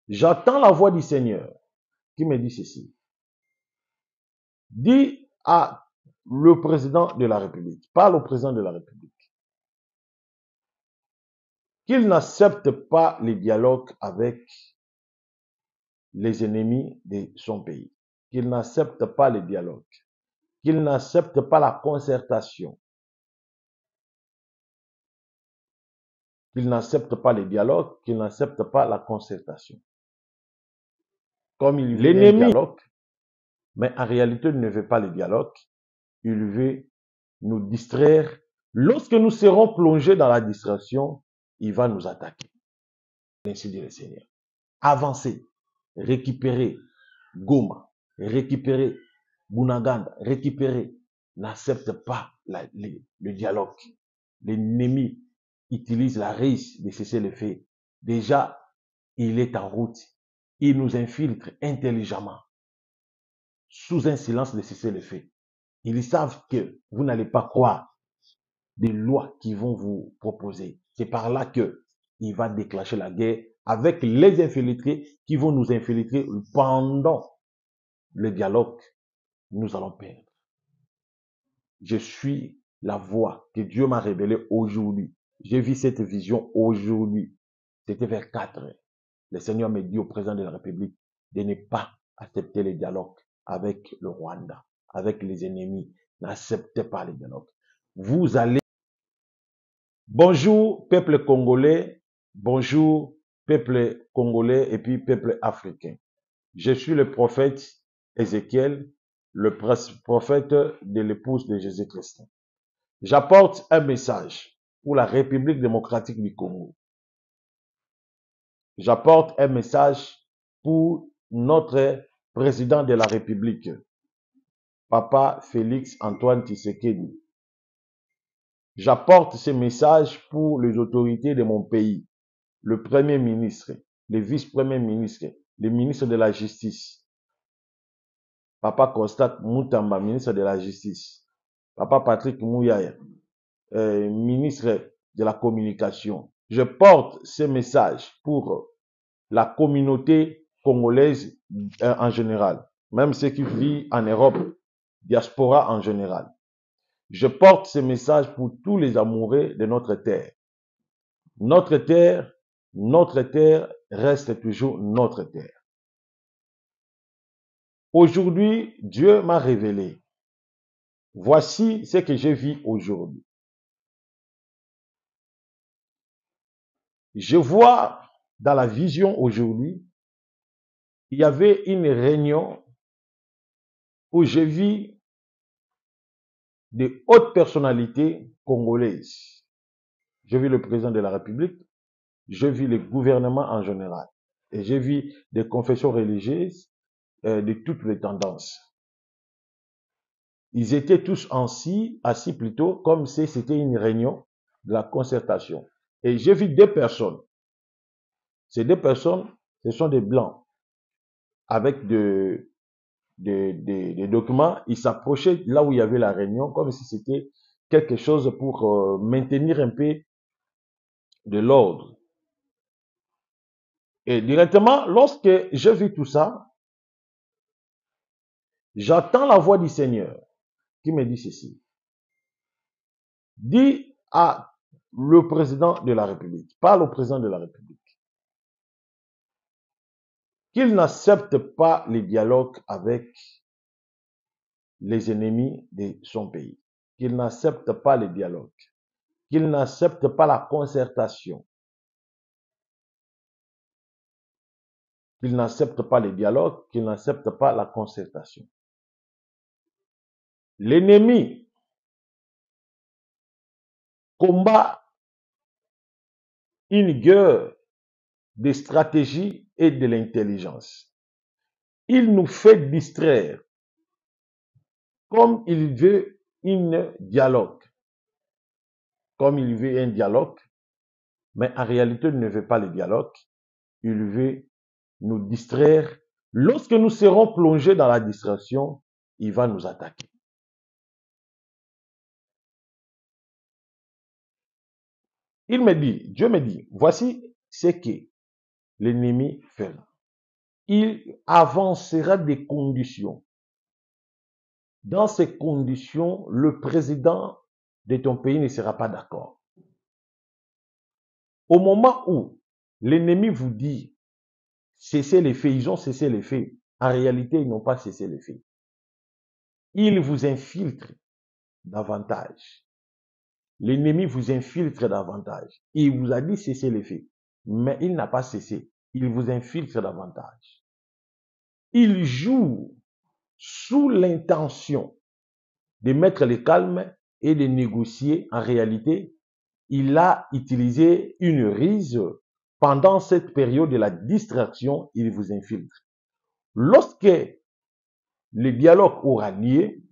J'entends la voix du Seigneur qui me dit ceci. Dis à le président de la République, parle au président de la République, qu'il n'accepte pas les dialogues avec les ennemis de son pays, qu'il n'accepte pas les dialogues, qu'il n'accepte pas la concertation, qu'il n'accepte pas les dialogues, qu'il n'accepte pas la concertation. Comme il veut un dialogue, mais en réalité, il ne veut pas les dialogues, il veut nous distraire. Lorsque nous serons plongés dans la distraction, il va nous attaquer. Ainsi dit le Seigneur. Avancez, récupérez Goma, récupérez Bunaganda, récupérez. N'accepte pas le dialogue. L'ennemi utilise la risque de cesser le feu. Déjà, il est en route. Il nous infiltre intelligemment, sous un silence de cesser le feu. Ils savent que vous n'allez pas croire des lois qu'ils vont vous proposer. C'est par là que il va déclencher la guerre avec les infiltrés qui vont nous infiltrer pendant le dialogue. Nous allons perdre. Je suis la voix que Dieu m'a révélée aujourd'hui. J'ai vu cette vision aujourd'hui. C'était vers 4 heures. Le Seigneur me dit au président de la République de ne pas accepter les dialogues avec le Rwanda, avec les ennemis. N'acceptez pas les dialogues. Vous allez... Bonjour, peuple congolais. Bonjour, peuple congolais et puis peuple africain. Je suis le prophète Ézéchiel, le prophète de l'épouse de Jésus-Christ. J'apporte un message pour la République démocratique du Congo. J'apporte un message pour notre président de la République, Papa Félix Antoine Tshisekedi. J'apporte ce message pour les autorités de mon pays, le Premier ministre, le vice-premier ministre, le ministre de la Justice, Papa Constant Moutamba, ministre de la Justice, Papa Patrick Mouyaya, ministre de la Communication. Je porte ce message pour la communauté congolaise en général, même ceux qui vivent en Europe, diaspora en général. Je porte ce message pour tous les amoureux de notre terre. Notre terre reste toujours notre terre. Aujourd'hui, Dieu m'a révélé. Voici ce que je vis aujourd'hui. Je vois dans la vision aujourd'hui, il y avait une réunion où je vis de hautes personnalités congolaises. Je vis le président de la République, je vis le gouvernement en général. Et je vis des confessions religieuses de toutes les tendances. Ils étaient tous assis plutôt, comme si c'était une réunion de la concertation. Et j'ai vu deux personnes. Ces deux personnes, ce sont des blancs, avec des documents. Ils s'approchaient là où il y avait la réunion, comme si c'était quelque chose pour maintenir un peu de l'ordre. Et directement, lorsque je vis tout ça, j'entends la voix du Seigneur qui me dit ceci. Dis à le président de la République, parle au président de la République, qu'il n'accepte pas les dialogues avec les ennemis de son pays, qu'il n'accepte pas les dialogues, qu'il n'accepte pas la concertation, qu'il n'accepte pas les dialogues, qu'il n'accepte pas la concertation. L'ennemi combat une guerre de stratégie et de l'intelligence. Il nous fait distraire comme il veut un dialogue. Comme il veut un dialogue, mais en réalité, il ne veut pas le dialogue. Il veut nous distraire. Lorsque nous serons plongés dans la distraction, il va nous attaquer. Il me dit, Dieu me dit, voici ce que l'ennemi fait là. il avancera des conditions. Dans ces conditions, le président de ton pays ne sera pas d'accord. Au moment où l'ennemi vous dit cessez les faits, ils ont cessé les faits. En réalité, ils n'ont pas cessé les faits. Ils vous infiltrent davantage. L'ennemi vous infiltre davantage. Il vous a dit cessez les faits, mais il n'a pas cessé. Il vous infiltre davantage. Il joue sous l'intention de mettre le calme et de négocier. En réalité, il a utilisé une ruse. Pendant cette période de la distraction, il vous infiltre. Lorsque le dialogue aura lieu,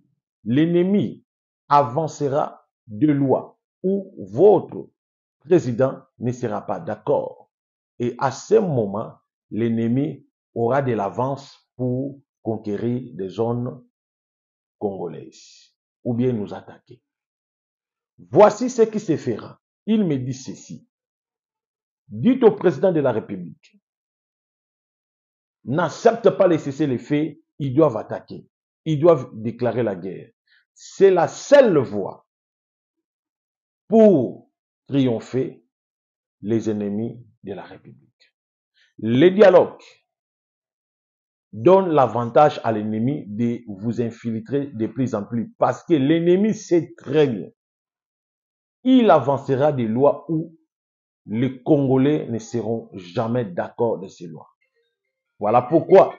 l'ennemi avancera de loi où votre président ne sera pas d'accord. Et à ce moment, l'ennemi aura de l'avance pour conquérir des zones congolaises ou bien nous attaquer. Voici ce qui se fera. Il me dit ceci. Dites au président de la République, n'accepte pas les cessez-le-feu, ils doivent attaquer. Ils doivent déclarer la guerre. C'est la seule voie pour triompher les ennemis de la République. Le dialogue donne l'avantage à l'ennemi de vous infiltrer de plus en plus parce que l'ennemi sait très bien. Il avancera des lois où les Congolais ne seront jamais d'accord de ces lois. Voilà pourquoi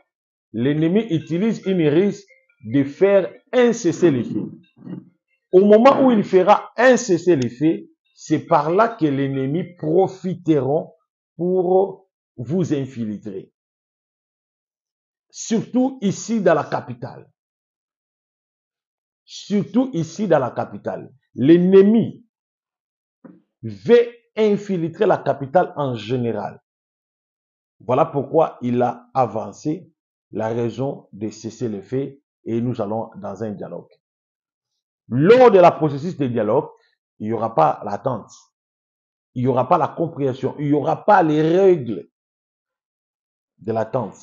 l'ennemi utilise une ruse de faire un cessez-le-feu. Au moment où il fera un cessez-le-feu, c'est par là que l'ennemi profiteront pour vous infiltrer. Surtout ici dans la capitale. Surtout ici dans la capitale. L'ennemi veut infiltrer la capitale en général. Voilà pourquoi il a avancé la raison de cesser le feu et nous allons dans un dialogue. Lors de la processus de dialogue, il n'y aura pas l'attente, il n'y aura pas la compréhension, il n'y aura pas les règles de l'attente.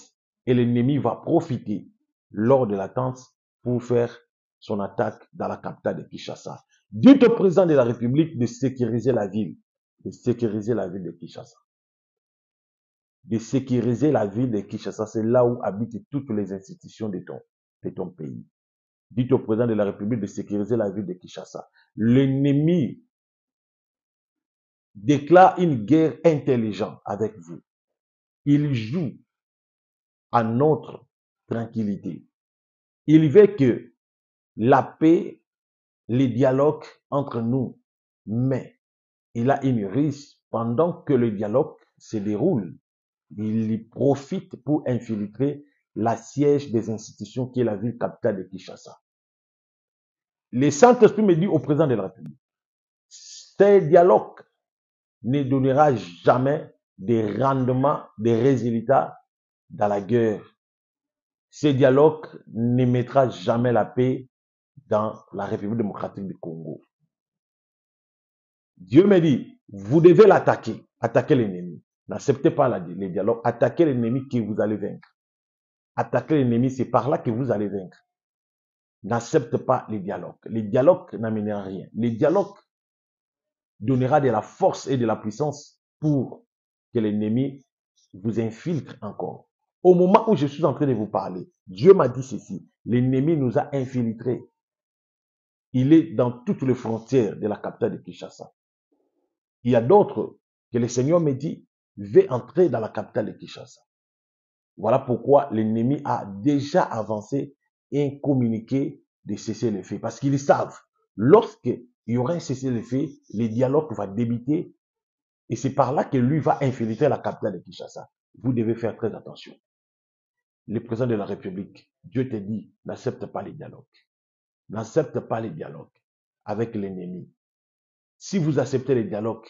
Et l'ennemi va profiter lors de l'attente pour faire son attaque dans la capitale de Kinshasa. Dites au président de la République de sécuriser la ville, de sécuriser la ville de Kinshasa. De sécuriser la ville de Kinshasa, c'est là où habitent toutes les institutions de ton pays. Dites au président de la République de sécuriser la ville de Kinshasa. L'ennemi déclare une guerre intelligente avec vous. Il joue à notre tranquillité. Il veut que la paix, les dialogues entre nous, mais il a une risque pendant que le dialogue se déroule. Il y profite pour infiltrer la siège des institutions qui est la ville capitale de Kinshasa. Le Saint-Esprit me dit au président de la République, ces dialogues ne donnera jamais des rendements, des résultats dans la guerre. Ces dialogues ne mettra jamais la paix dans la République démocratique du Congo. Dieu me dit, vous devez l'attaquer, attaquer l'ennemi. N'acceptez pas les dialogues, attaquez l'ennemi que vous allez vaincre. Attaquer l'ennemi, c'est par là que vous allez vaincre. N'accepte pas les dialogues. Les dialogues n'amèneront rien. Les dialogues donnera de la force et de la puissance pour que l'ennemi vous infiltre encore. Au moment où je suis en train de vous parler, Dieu m'a dit ceci. L'ennemi nous a infiltrés. Il est dans toutes les frontières de la capitale de Kinshasa. Il y a d'autres que le Seigneur me dit, vais entrer dans la capitale de Kinshasa. Voilà pourquoi l'ennemi a déjà avancé et communiqué de cesser le feu. Parce qu'ils savent, lorsqu'il y aura un cessez-le-feu, le dialogue va débuter et c'est par là que lui va infiltrer la capitale de Kinshasa. Vous devez faire très attention. Le président de la République, Dieu te dit, n'accepte pas les dialogues. N'accepte pas les dialogues avec l'ennemi. Si vous acceptez les dialogues,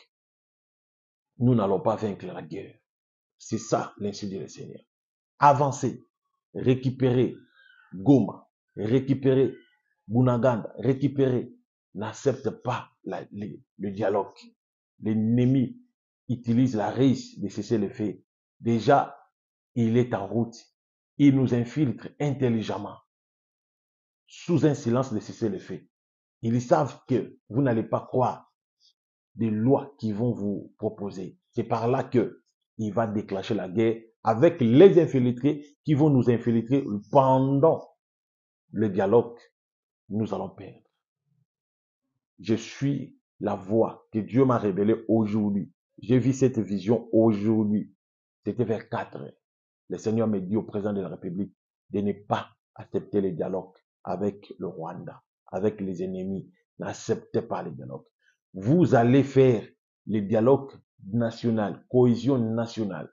nous n'allons pas vaincre la guerre. C'est ça, l'ainsi dit le Seigneur. Avancez, récupérez Goma, récupérez Bunaganda, récupérez. N'accepte pas le dialogue. L'ennemi utilise la ruse de cesser le feu. Déjà, il est en route. Ils nous infiltrent intelligemment, sous un silence de cessez-le-feu. Ils savent que vous n'allez pas croire des lois qu'ils vont vous proposer. C'est par là que il va déclencher la guerre avec les infiltrés qui vont nous infiltrer pendant le dialogue. Nous allons perdre. Je suis la voix que Dieu m'a révélée aujourd'hui. J'ai vu cette vision aujourd'hui. C'était vers 4 heures. Le Seigneur m'a dit au président de la République de ne pas accepter les dialogues avec le Rwanda, avec les ennemis. N'acceptez pas les dialogues. Vous allez faire les dialogues nationaux, cohésion nationale,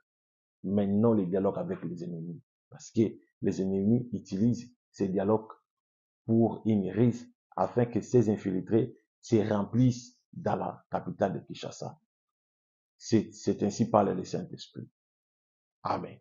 mais non les dialogues avec les ennemis. Parce que les ennemis utilisent ces dialogues pour une risque afin que ces infiltrés se remplissent dans la capitale de Kinshasa. C'est ainsi parle le Saint-Esprit. Amen.